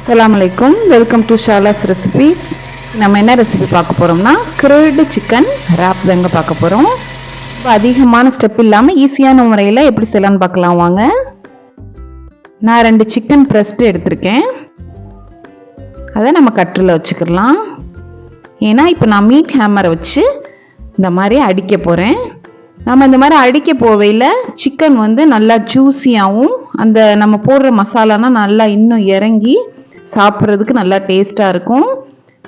அஸ்ஸலாமு அலைக்கும். Welcome to Shala's recipes. நம்ம என்ன ரெசிபி பார்க்க போகிறோம்னா கிரில்டு சிக்கன் ராப் தாங்க பார்க்க போகிறோம். இப்போ அதிகமான ஸ்டெப் இல்லாமல் ஈஸியான முறையில் எப்படி செய்யலான்னு பார்க்கலாம் வாங்க. நான் 2 சிக்கன் பிரஸ்ட் எடுத்திருக்கேன். அதை நம்ம கட்டரில் வச்சுக்கலாம். ஏன்னா இப்போ நான் மீட் ஹேமரை வச்சு இந்த மாதிரி அடிக்க போகிறேன். நம்ம இந்த மாதிரி அடிக்க போவையில் சிக்கன் நல்லா ஜூஸியாகவும் அந்த நம்ம போடுற மசாலானா நல்லா இன்னும் இறங்கி சாப்பிட்றதுக்கு நல்லா டேஸ்ட்டாக இருக்கும்.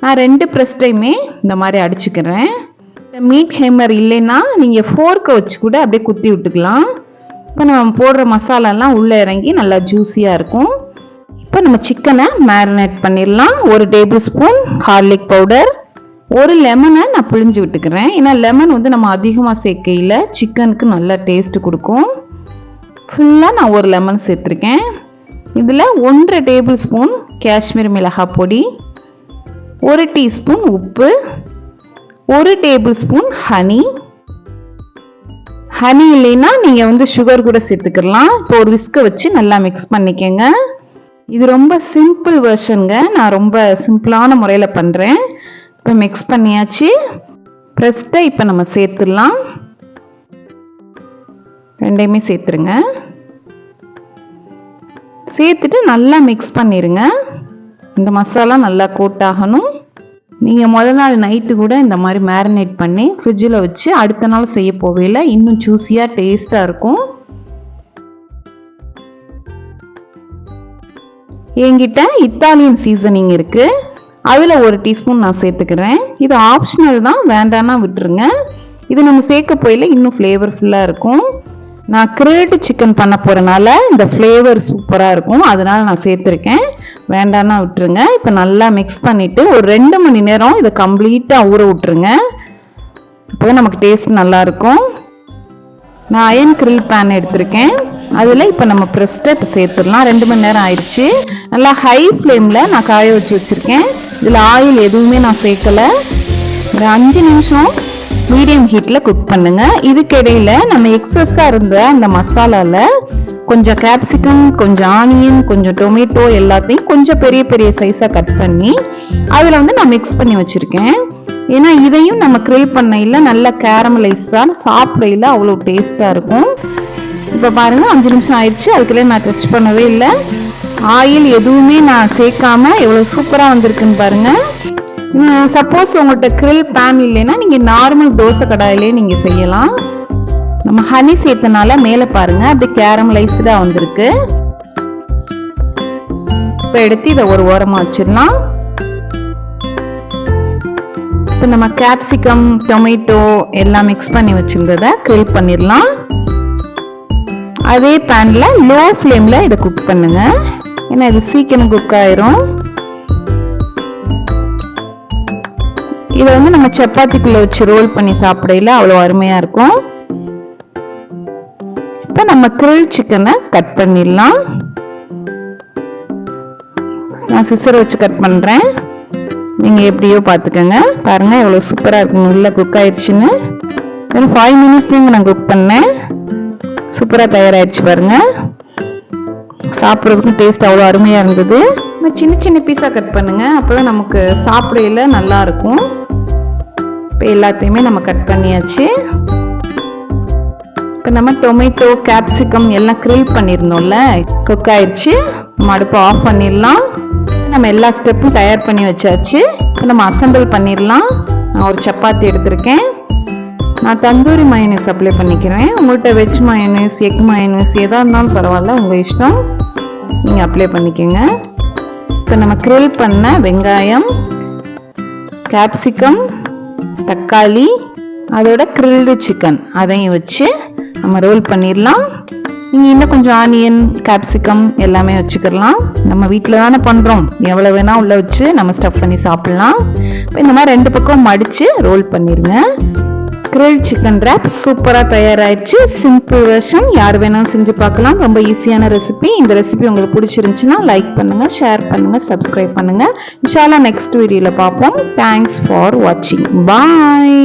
நான் 2 பிரஸ்டையுமே இந்த மாதிரி அடிச்சுக்கிறேன். மீட் ஹேமர் இல்லைன்னா நீங்கள் ஃபோர்க்கை வச்சு கூட அப்படியே குத்தி விட்டுக்கலாம். இப்போ நம்ம போடுற மசாலாலாம் உள்ளே இறங்கி நல்லா ஜூஸியாக இருக்கும். இப்போ நம்ம சிக்கனை மேரினேட் பண்ணிடலாம். 1 டேபிள் ஸ்பூன் கார்லிக் பவுடர், 1 லெமனை நான் பிழிஞ்சு விட்டுக்கிறேன். ஏன்னா லெமன் நம்ம அதிகமாக சேர்க்கையில் சிக்கனுக்கு நல்லா டேஸ்ட்டு கொடுக்கும். ஃபுல்லாக நான் 1 லெமன் சேர்த்துருக்கேன். இதில் 1 டேபிள் ஸ்பூன் காஷ்மீர் மிளகாய் பொடி, 1 டீஸ்பூன் உப்பு, 1 டேபிள் ஸ்பூன் ஹனி இல்லைன்னா நீங்கள் சுகர் கூட சேர்த்துக்கலாம். இப்போ ஒரு விஸ்கை வச்சு நல்லா மிக்ஸ் பண்ணிக்கங்க. இது ரொம்ப சிம்பிள் வெர்ஷனுங்க. நான் ரொம்ப சிம்பிளான முறையில் பண்ணுறேன். இப்போ மிக்ஸ் பண்ணியாச்சு. பிரஸ்ட்டை இப்போ நம்ம சேர்த்துடலாம். 2யுமே சேர்த்துருங்க. சேர்த்துட்டு நல்லா மிக்ஸ் பண்ணிடுங்க. இந்த மசாலா நல்லா கோட் ஆகணும். நீங்கள் முதல் நாள் நைட்டு கூட இந்த மாதிரி மேரினேட் பண்ணி ஃப்ரிட்ஜில் வச்சு அடுத்த நாள் செய்ய போவையில் இன்னும் ஜூஸியாக டேஸ்ட்டாக இருக்கும். என்கிட்ட இத்தாலியன் சீசனிங் இருக்குது. அதில் 1 டீஸ்பூன் நான் சேர்த்துக்கிறேன். இது ஆப்ஷனல் தான், வேண்டான்னா விட்டுருங்க. இது நம்ம சேர்க்க போயில இன்னும் ஃப்ளேவர்ஃபுல்லாக இருக்கும். நான் கிரில்டு சிக்கன் பண்ண போகிறனால இந்த ஃப்ளேவர் சூப்பராக இருக்கும், அதனால நான் சேர்த்துருக்கேன். வேண்டான்னா விட்டுருங்க. இப்போ நல்லா மிக்ஸ் பண்ணிவிட்டு ஒரு 2 மணி நேரம் இதை கம்ப்ளீட்டாக ஊற விட்டுருங்க. அப்போ நமக்கு டேஸ்ட் நல்லாயிருக்கும். நான் அயன் கிரில் பேன் எடுத்திருக்கேன். அதில் இப்போ நம்ம பிரஸ்ட்டை இப்போ சேர்த்துடலாம். 2 மணி நேரம் ஆயிடுச்சு. நல்லா ஹை ஃப்ளேமில் நான் காய வச்சுருக்கேன். இதில் ஆயில் எதுவுமே நான் சேர்க்கலை. ஒரு 5 நிமிஷம் மீடியம் ஹீட்டில் குக் பண்ணுங்க. இதுக்கிடையில் நம்ம எக்ஸஸாக இருந்த அந்த மசாலாவில் கொஞ்சம் கேப்சிகம், கொஞ்சம் ஆனியன், கொஞ்சம் டொமேட்டோ எல்லாத்தையும் கொஞ்சம் பெரிய பெரிய சைஸாக கட் பண்ணி அதில் நான் மிக்ஸ் பண்ணி வச்சுருக்கேன். ஏன்னா இதையும் நம்ம கிரில் பண்ணையில் நல்லா கேரமலைஸாக சாப்பிடையில் அவ்வளோ டேஸ்ட்டாக இருக்கும். இப்போ பாருங்கள் 5 நிமிஷம் ஆயிடுச்சு. அதுக்குள்ளே நான் டச் பண்ணவே இல்லை. ஆயில் எதுவுமே நான் சேர்க்காம எவ்வளோ சூப்பராக வந்திருக்குன்னு பாருங்கள். சப்போஸ் உங்கள்கிட்ட கிரில் பேன் இல்லைன்னா நீங்கள் நார்மல் தோசை கடாயிலே நீங்கள் செய்யலாம். நம்ம ஹனி சேர்த்தனால மேலே பாருங்கள் அப்படி கேரமலைஸ்டாக வந்திருக்கு. இப்போ எடுத்து இதை ஒரு ஓரமாக வச்சிடலாம். இப்போ நம்ம கேப்சிகம், டொமேட்டோ எல்லாம் மிக்ஸ் பண்ணி வச்சிருந்ததை கிரில் பண்ணிடலாம். அதே பேனில் லோ ஃப்ளேமில் இதை குக் பண்ணுங்க. ஏன்னா இது சீக்கிரம் குக் ஆயிரும். இதை நம்ம சப்பாத்திக்குள்ள வச்சு ரோல் பண்ணி சாப்பிடையில அவ்வளோ அருமையாக இருக்கும். இப்போ நம்ம கிரில் சிக்கனை கட் பண்ணிடலாம். நான் சிசர் வச்சு கட் பண்ணுறேன். நீங்கள் எப்படியோ பார்த்துக்கோங்க. பாருங்கள் எவ்வளோ சூப்பராக இருக்குங்க. உள்ள குக் ஆயிடுச்சுன்னு 5 மினிட்ஸ் நான் குக் பண்ணேன். சூப்பராக தயாராகிடுச்சு பாருங்கள். சாப்பிட்றதுக்கும் டேஸ்ட் அவ்வளோ அருமையாக இருந்தது. நம்ம சின்ன சின்ன பீஸாக கட் பண்ணுங்கள். அப்போ தான் நமக்கு சாப்பிடையில நல்லாயிருக்கும். இப்போ எல்லாத்தையுமே நம்ம கட் பண்ணியாச்சு. இப்போ நம்ம டொமேட்டோ, கேப்சிகம் எல்லாம் கிரில் பண்ணியிருந்தோம்ல, குக் ஆயிடுச்சு. நம்ம அடுப்பை ஆஃப் பண்ணிடலாம். நம்ம எல்லா ஸ்டெப்பும் தயார் பண்ணி வச்சாச்சு. இப்போ நம்ம அசம்பிள் பண்ணிடலாம். நான் ஒரு சப்பாத்தி எடுத்திருக்கேன். நான் தந்தூரி மயோனைஸ் அப்ளை பண்ணிக்கிறேன். உங்கள்கிட்ட வெஜ் மயோனைஸ், எக் மயோனைஸ் எதாக இருந்தாலும் பரவாயில்ல, உங்கள் இஷ்டம், நீங்கள் அப்ளை பண்ணிக்கோங்க. இப்போ நம்ம கிரில் பண்ண வெங்காயம், கேப்சிகம், தக்காளி, அதோட கிரில்டு சிக்கன் அதையும் வச்சு நம்ம ரோல் பண்ணிடலாம். நீங்கள் இன்னும் கொஞ்சம் ஆனியன், கேப்சிகம் எல்லாமே வச்சுக்கலாம். நம்ம வீட்டில் தானே பண்ணுறோம், எவ்வளோ வேணால் உள்ளே வச்சு நம்ம ஸ்டஃப் பண்ணி சாப்பிட்லாம். இப்போ இந்த மாதிரி 2 பக்கம் மடித்து ரோல் பண்ணிடுங்க. கிரில் சிக்கன் ராப் சூப்பராக தயாராகிடுச்சு. சிம்பிள் வெர்ஷன், யார் வேணாலும் செஞ்சு பார்க்கலாம். ரொம்ப ஈஸியான ரெசிபி. இந்த ரெசிபி உங்களுக்கு பிடிச்சிருந்துச்சுன்னா லைக் பண்ணுங்கள், ஷேர் பண்ணுங்கள், சப்ஸ்கிரைப் பண்ணுங்கள். இன்ஷா அல்லாஹ் நெக்ஸ்ட் வீடியோவில் பார்ப்போம். தேங்க்ஸ் ஃபார் வாட்சிங். பாய்.